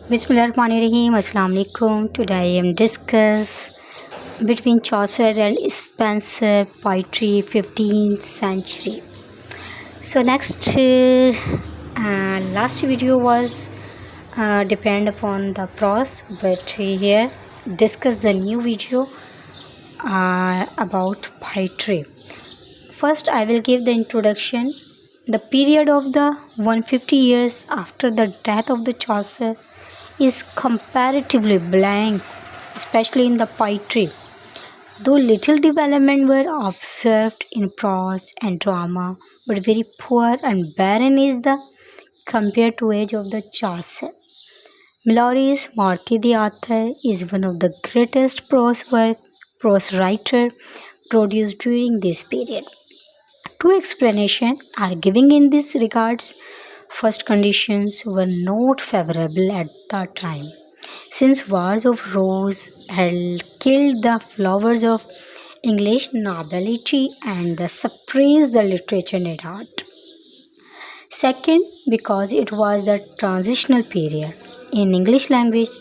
Bismillahirrahmanirrahim. Assalamu alaikum. Today I am discuss between Chaucer and Spenser poetry 15th century. So last video was depend upon the prose, but here discuss the new video about poetry. First, I will give the introduction. The period of the 150 years after the death of the Chaucer is comparatively blank, especially in the poetry. Though little development were observed in prose and drama, but very poor and barren is the compared to age of the Chaucer. Maurice Marquis the author is one of the greatest prose writer produced during this period. Two explanations are given in this regards. First, conditions were not favorable at that time, since wars of rose had killed the flowers of English nobility and suppressed the literature and art. Second, because it was the transitional period in English language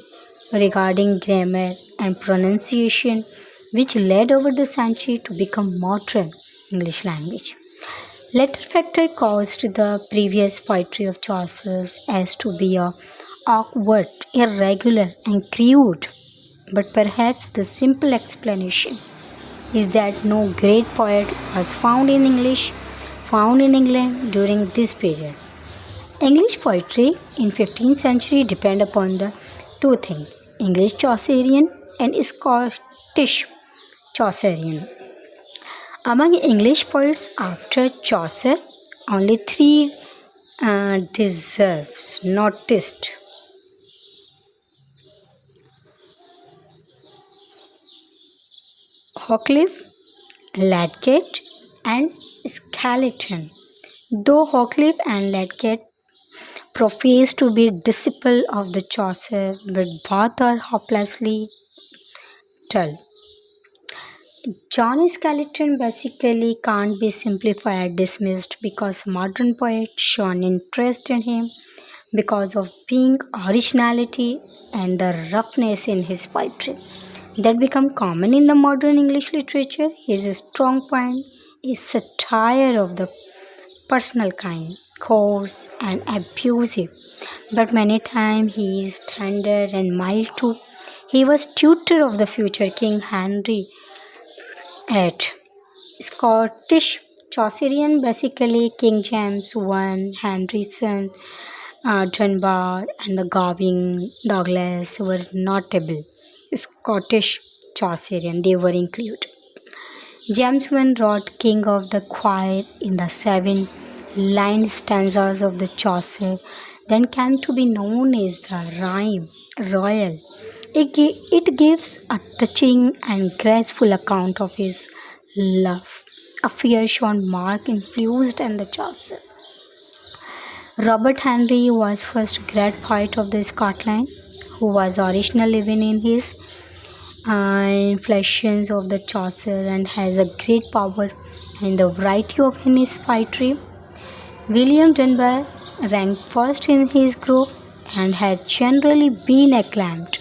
regarding grammar and pronunciation, which led over the century to become modern English language. Latter factor caused the previous poetry of Chaucer's as to be awkward, irregular, and crude. But perhaps the simple explanation is that no great poet was found in England during this period. English poetry in 15th century depend upon the two things: English Chaucerian and Scottish Chaucerian. Among English poets after Chaucer, only three deserves noticed. Hawcliffe, Ladgate, and Skeleton. Though Hawcliffe and Ladgate profess to be disciples of the Chaucer, but both are hopelessly dull. John Skeleton basically can't be simplified, dismissed because modern poets shown interest in him because of being originality and the roughness in his poetry that become common in the modern English literature. His strong point is satire of the personal kind, coarse and abusive, but many times he is tender and mild too. He was tutor of the future King Henry VIII. Scottish Chaucerian, basically King James I, Henry's son, Dunbar, and the Gavin Douglas were notable. Scottish Chaucerian, they were included. James I wrote King of the Choir in the 7-line stanzas of the Chaucer, then came to be known as the Rhyme Royal. It gives a touching and graceful account of his love affair shown Mark influenced and the Chaucer. Robert Henry was first great poet of the Scotland, who was originally living in his inflections of the Chaucer and has a great power in the variety of his poetry. William Dunbar ranked first in his group and has generally been acclaimed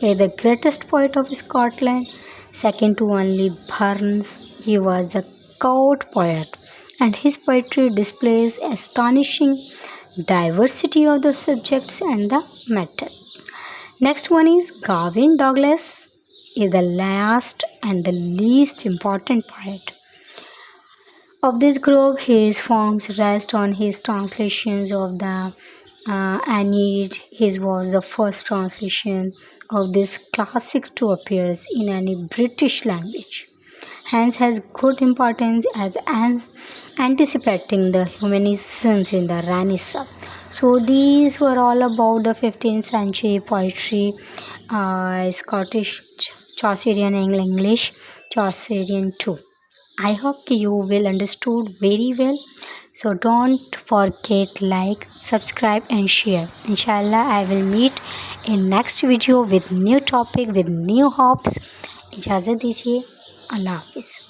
as the greatest poet of Scotland, second to only Burns. He was a court poet, and his poetry displays astonishing diversity of the subjects and the matter. Next one is Gavin Douglas, is the last and the least important poet of this group. His forms rest on his translations of the Aeneid. His was the first translation of this classic to appear in any British language. Hence has good importance as anticipating the humanisms in the Renaissance. So these were all about the 15th century poetry, Scottish Chaucerian and English Chaucerian too. I hope you will understood very well. So don't forget like, subscribe and share. Inshallah, I will meet in next video with new topic with new hopes. इजाज़त दीजिए. अल्लाह हाफिज़.